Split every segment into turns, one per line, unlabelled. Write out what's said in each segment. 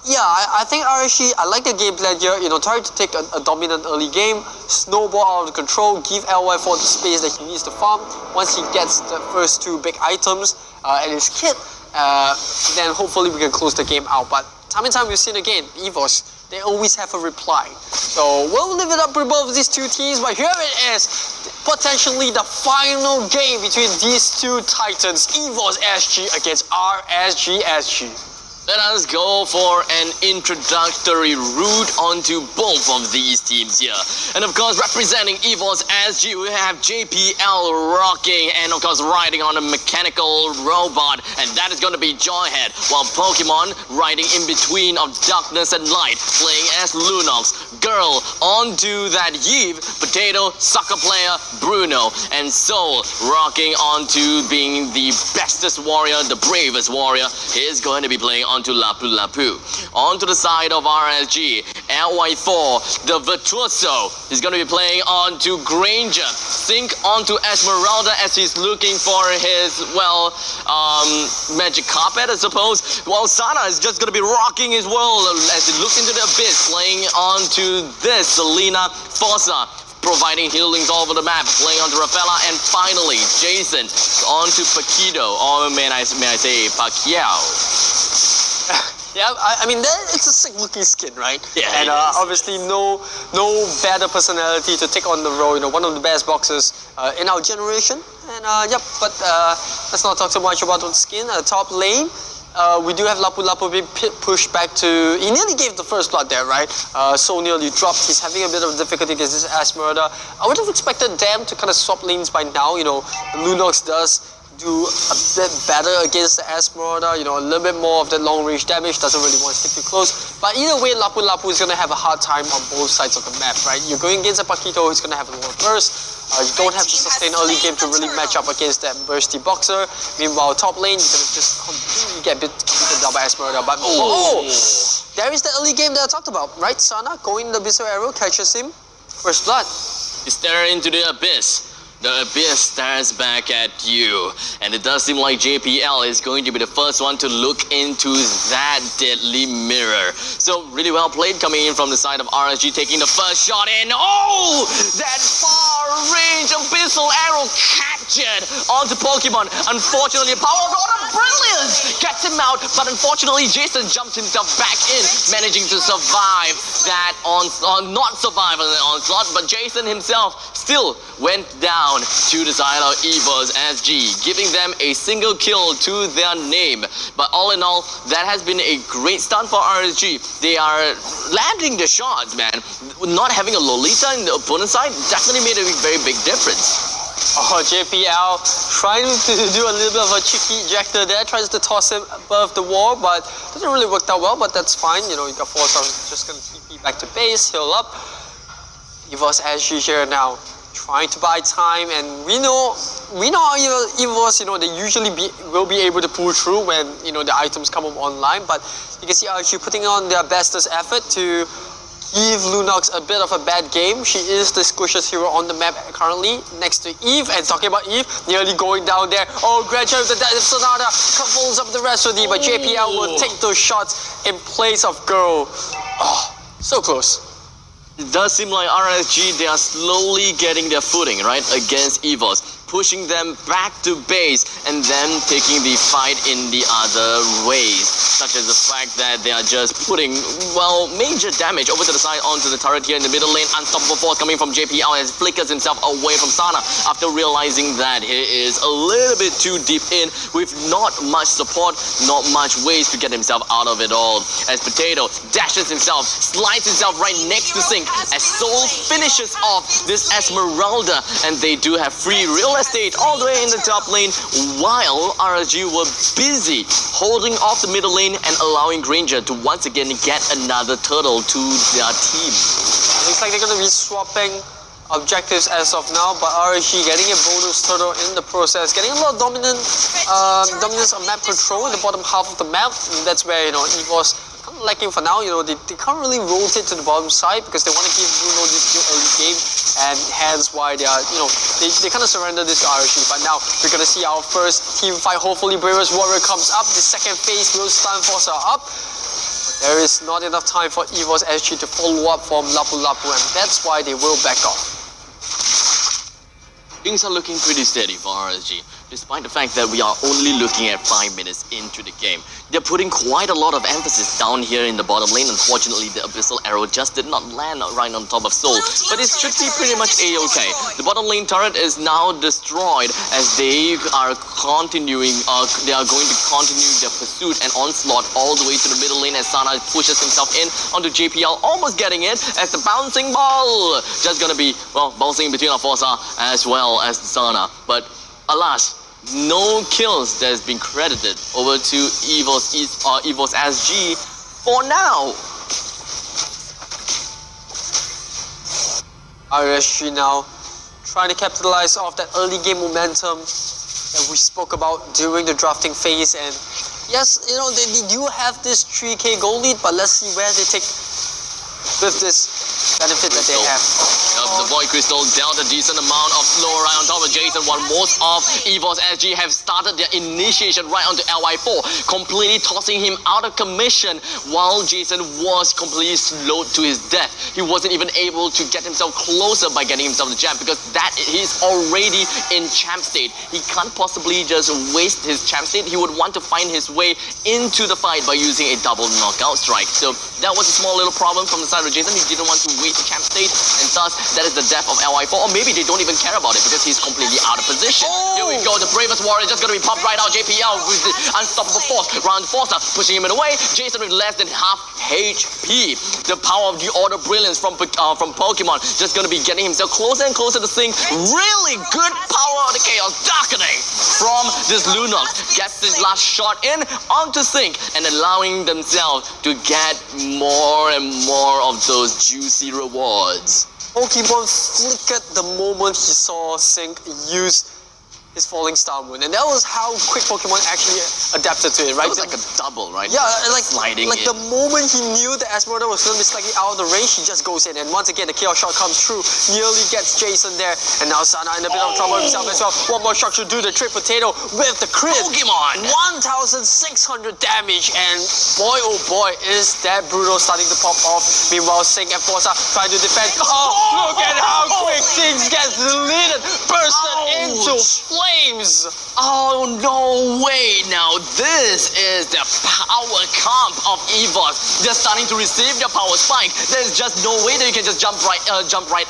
Yeah, I think RSG, I like the game plan here, try to take a dominant early game, snowball out of control, give LY4 the space that he needs to farm. Once he gets the first two big items and his kit, then hopefully we can close the game out. But time and time we've seen again, Evos, they always have a reply. So we'll live it up with both of these two teams, but here it is, potentially the final game between these two titans, Evos-Sg against RSG-Sg.
Let us go for an introductory route onto both of these teams here. And of course, representing Evos-Sg, we have JPL rocking and of course riding on a mechanical robot, and that is going to be Joyhead, while Pokemon riding in between of darkness and light, playing as Lunox. Girl onto that Eve, Potato, soccer player, Bruno, and Soul rocking onto being the bestest warrior, the bravest warrior. He is going to be playing onto Lapu Lapu. Onto the side of RSG, LY4, the Virtuoso, is going to be playing onto Granger. Sync onto Esmeralda as he's looking for his, magic carpet, I suppose. While Sana is just going to be rocking his world as he looks into the abyss, playing onto this Selena Fossa, providing healings all over the map, playing onto Rafaela, and finally Jason onto Paquito, or may I say Pacquiao.
Yeah, I mean, it's a sick looking skin, right?
Yeah,
and obviously no better personality to take on the role, one of the best boxers in our generation. And but let's not talk too much about the skin. Top lane, we do have Lapu Lapu being pushed back to, he nearly gave the first blood there, right? So nearly dropped. He's having a bit of difficulty against this Esmeralda. I would have expected them to kind of swap lanes by now. The Lunox does do a bit better against the Esmeralda, a little bit more of that long range damage, doesn't really want to stick too close. But either way, Lapu Lapu is going to have a hard time on both sides of the map, right? You're going against a Paquito, he's going to have a lower burst. You don't have to sustain early game to really match up against that bursty boxer. Meanwhile, top lane, you're going to just completely get beaten down by Esmeralda. But there is the early game that I talked about, right? Sana going the Abyssal Arrow, catches him, first blood.
You stare into the abyss. The abyss stares back at you, and it does seem like JPL is going to be the first one to look into that deadly mirror. So really well played coming in from the side of RSG, taking the first shot in. Oh, that far range abyssal arrow captured onto Pokemon. Unfortunately, power of brilliance gets him out, but unfortunately Jason jumps himself back in, managing to survive that not survive on the onslaught, but Jason himself still went down to the side of Evos-Sg, giving them a single kill to their name. But all in all, that has been a great start for RSG. They are landing the shots, man. Not having a Lolita in the opponent's side definitely made a very big difference.
Oh, JPL trying to do a little bit of a cheeky ejector there, tries to toss him above the wall, but doesn't really work out well, but that's fine. You got 4 stars, just gonna TP back to base, heal up. Evos-Sg here now, trying to buy time, and we know how Evos, they usually will be able to pull through when the items come up online. But you can see RSG putting on their bestest effort to give Lunox a bit of a bad game. She is the squishiest hero on the map currently, next to Eve. And talking about Eve, nearly going down there. Oh, Graduate with the Death Sonata couples up the rest of the, but JPL will take those shots in place of Girl. Oh, so close.
It does seem like RSG, they are slowly getting their footing, right, against Evos, pushing them back to base and then taking the fight in the other ways, such as the fact that they are just putting, major damage over to the side onto the turret here in the middle lane. Unstoppable force coming from JPL as flickers himself away from Sana after realizing that he is a little bit too deep in with not much support, not much ways to get himself out of it all. As Potato dashes himself, slides himself right next to Sync, as Soul finishes off this Esmeralda, and they do have free real estate all the way in the top lane, while RSG were busy holding off the middle lane and allowing Granger to once again get another turtle to their team.
Looks like they're going to be swapping objectives as of now, but RSG getting a bonus turtle in the process, getting a lot of dominance on map control in the bottom half of the map. And that's where Evos kind of lacking for now. They can't really rotate to the bottom side because they want to give Bruno this early game, and hence why they are they kind of surrender this to RSG. But now we're gonna see our first team fight. Hopefully Bravest Warrior comes up. The second phase will stun Fossa up. there is not enough time for Evos-Sg to follow up from Lapu Lapu, and that's why they will back off.
Things are looking pretty steady for RSG, despite the fact that we are only looking at 5 minutes into the game. They're putting quite a lot of emphasis down here in the bottom lane. Unfortunately, the Abyssal Arrow just did not land right on top of Soul, but it should be pretty much a-okay. The bottom lane turret is now destroyed as they are continuing, they are going to continue their pursuit and onslaught all the way to the middle lane as Sana pushes himself in onto JPL, almost getting it as the bouncing ball just gonna be, well, bouncing between Aforza as well as Sana. But alas, no kills that has been credited over to Evos-Sg for now.
RSG now trying to capitalize off that early game momentum that we spoke about during the drafting phase, and yes, you know, they do have this 3k goal lead, but let's see where they take with this benefit that they have.
The Void Crystal dealt a decent amount of slow right on top of Jason, while most of Evos-Sg have started their initiation right onto LY4, completely tossing him out of commission while Jason was completely slowed to his death. He wasn't even able to get himself closer by getting himself the jab, because that he's already in champ state. He can't possibly just waste his champ state. He would want to find his way into the fight by using a double knockout strike. So that was a small little problem from the side of Jason. He didn't want to waste the champ state, and thus that is the death of LY4, or maybe they don't even care about it because he's completely out of position. Here we go, the bravest warrior just gonna be popped right out. JPL with the unstoppable force, round Forza pushing him in the way. Jason with less than half HP. The power of the Order Brilliance from Pokemon just gonna be getting himself closer and closer to Sync. Really good power of the Chaos Darkening from this Lunox. Gets his last shot in onto Sync and allowing themselves to get more and more of those juicy rewards.
Pokemon flickered the moment he saw Sync use his Falling Star Moon, and that was how quick Pokemon actually adapted to it, right?
It was like a double, right?
Yeah, like
sliding
like the moment he knew the Esmeralda was going to be slightly out of the range, he just goes in, and once again the Chaos Shot comes through, nearly gets Jason there, and now Sana in a bit of trouble himself as well. One more shot should do the trick potato with the crit.
Pokemon!
1,600 damage, and boy oh boy is that Brutal starting to pop off. Meanwhile, Sync and Forza trying to defend. Oh, look at how quick things get deleted, bursted into flames.
Oh, no way. Now, this is the power comp of Evos. They're starting to receive their power spike. There's just no way that you can just jump right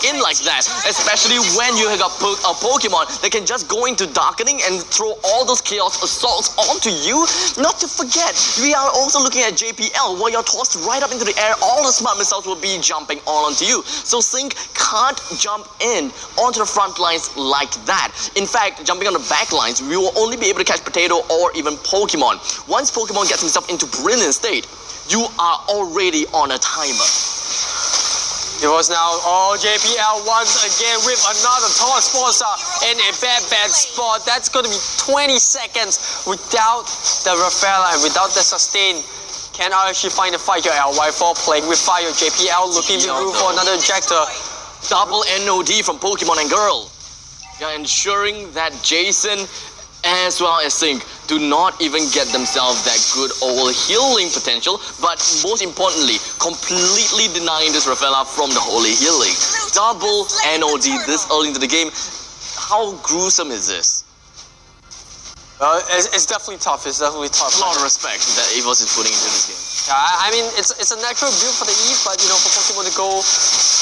in like that. Especially when you have got a Pokemon that can just go into Darkening and throw all those Chaos Assaults onto you. Not to forget, we are also looking at JPL. While you're tossed right up into the air, all the smart missiles will be jumping all onto you. So Sync can't jump in onto the front lines like that. In fact, jumping on the back lines, we will only be able to catch Potato or even Pokemon. Once Pokemon gets himself into brilliant state, you are already on a timer.
It was now, JPL once again with another toss Forza in a bad spot. That's going to be 20 seconds without the Rafaela and without the sustain. Can RSG find a fight here? LY4 playing with fire. JPL looking through for another ejector.
Double NOD from Pokemon and Girl. They're ensuring that Jason as well as Sync do not even get themselves that good old healing potential, but most importantly, completely denying this Rafaela from the holy healing. Double NOD this early into the game. How gruesome is this?
It's definitely tough. It's definitely tough.
A lot of respect that Evos is putting into this game.
Yeah, I mean, it's a natural build for the Eve, but you know, for Pokemon to go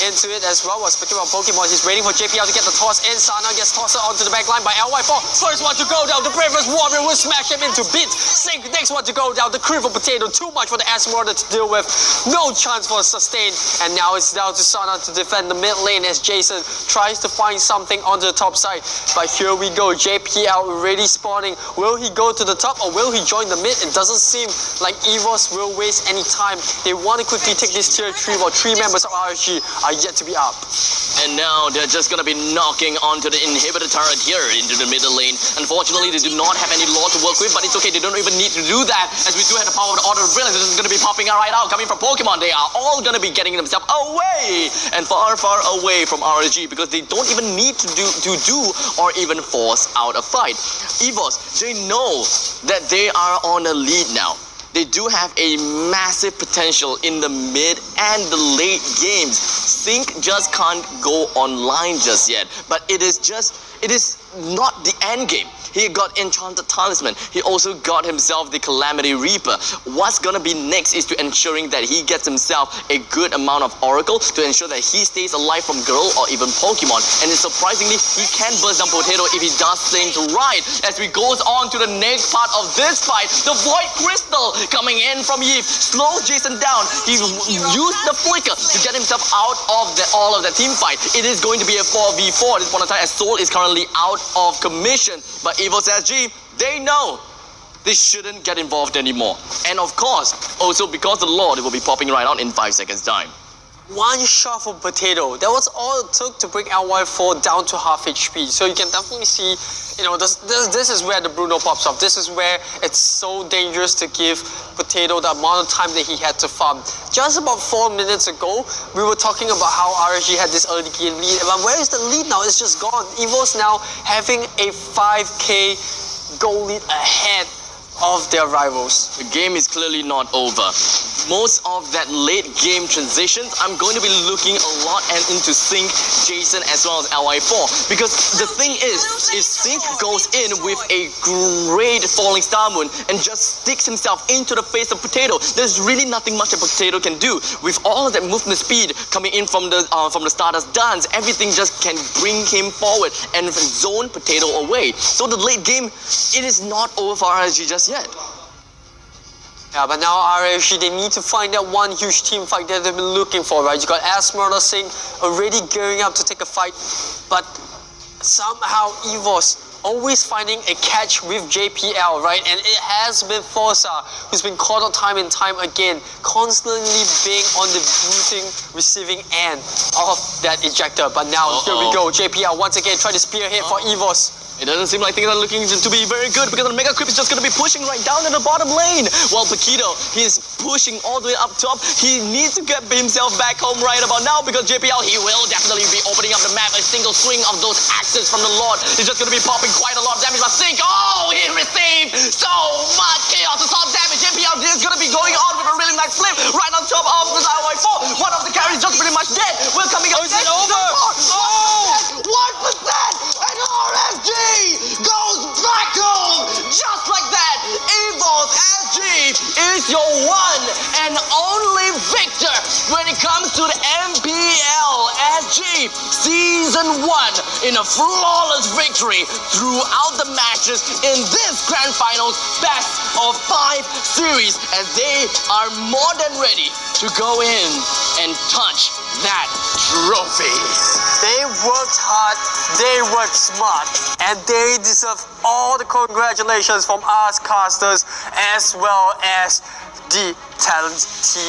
into it as well. Speaking about Pokemon, he's waiting for JPL to get the toss in. Sana gets tossed onto the back line by LY4. First one to go down, the bravest warrior will smash him into bits. Sync, next one to go down, the Crivel Potato. Too much for the Esmeralda to deal with. No chance for a sustain. And now it's down to Sana to defend the mid lane as Jason tries to find something onto the top side. But here we go, JPL already spawning. Will he go to the top or will he join the mid? It doesn't seem like Evos will waste any time. They want to quickly take this tier 3 while 3 members of RSG are yet to be up.
And now they're just going to be knocking onto the inhibitor turret here into the middle lane. Unfortunately, they do not have any lore to work with, but it's okay. They don't even need to do that, as we do have the power of the Order of Brilliance. This is going to be popping out right out, coming from Pokemon. They are all going to be getting themselves away and far away from RSG, because they don't even need to do or even force out a fight. Evos, they know that they are on a lead now. they do have a massive potential in the mid and the late games. Sync just can't go online just yet, but it is not the end game. He got Enchanted Talisman. He also got himself the Calamity Reaper. What's gonna be next is to ensuring that he gets himself a good amount of Oracle to ensure that he stays alive from Girl or even Pokemon. And surprisingly, he can burst down Potato if he does things right. As we goes on to the next part of this fight, the Void Crystal coming in from Eve slows Jason down. He used the Flicker to get himself out of all of the team fight. It is going to be a 4v4 at this point in time, as Soul is currently out of commission. But Evos-Sg, they know they shouldn't get involved anymore. And of course, also because the Lord will be popping right out in 5 seconds time.
One shot for Potato. That was all it took to bring LY4 down to half HP. So you can definitely see, you know, this is where the Bruno pops off. This is where it's so dangerous to give Potato the amount of time that he had to farm. Just about 4 minutes ago, we were talking about how RSG had this early game lead. But where is the lead now? It's just gone. Evos now having a 5k goal lead ahead of their rivals.
The game is clearly not over. Most of that late game transitions, I'm going to be looking a lot into Sync, Jason, as well as LY4. Because the thing is, if Sync goes in with a great Falling Star Moon and just sticks himself into the face of Potato, there's really nothing much a Potato can do. With all of that movement speed coming in from the Stardust Dance, everything just can bring him forward and zone Potato away. So the late game, it is not over for RSG just yet.
Yeah, but now RSG, they need to find that one huge team fight that they've been looking for, right? You got Mpl-Sg already gearing up to take a fight, but somehow Evos always finding a catch with JPL, right? And it has been Forza who's been caught out time and time again, constantly being on the receiving end of that ejector. But now, here we go, JPL once again trying to spearhead for Evos.
It doesn't seem like things are looking to be very good because the Mega Creep is just going to be pushing right down in the bottom lane. While Paquito, he's pushing all the way up top. He needs to get himself back home right about now because JPL, he will definitely be opening up the map. A single swing of those axes from the Lord is just going to be popping quite a lot of damage. But Sync, oh, he received so much chaos to solve damage. JPL is going to be going on with a really nice flip right on top of the LY4. One of the carries just pretty much dead. We're coming up.
Is it over? Oh!
1%! And RSG goes back home just like that. Evos-Sg is your one and only victor when it comes to the Mpl-Sg Season 1 in a flawless victory throughout the matches in this Grand Finals Best of 5 series, as they are more than ready to go in and touch that trophy.
They worked hard, they worked smart, and they deserve all the congratulations from us casters as well as the talent team.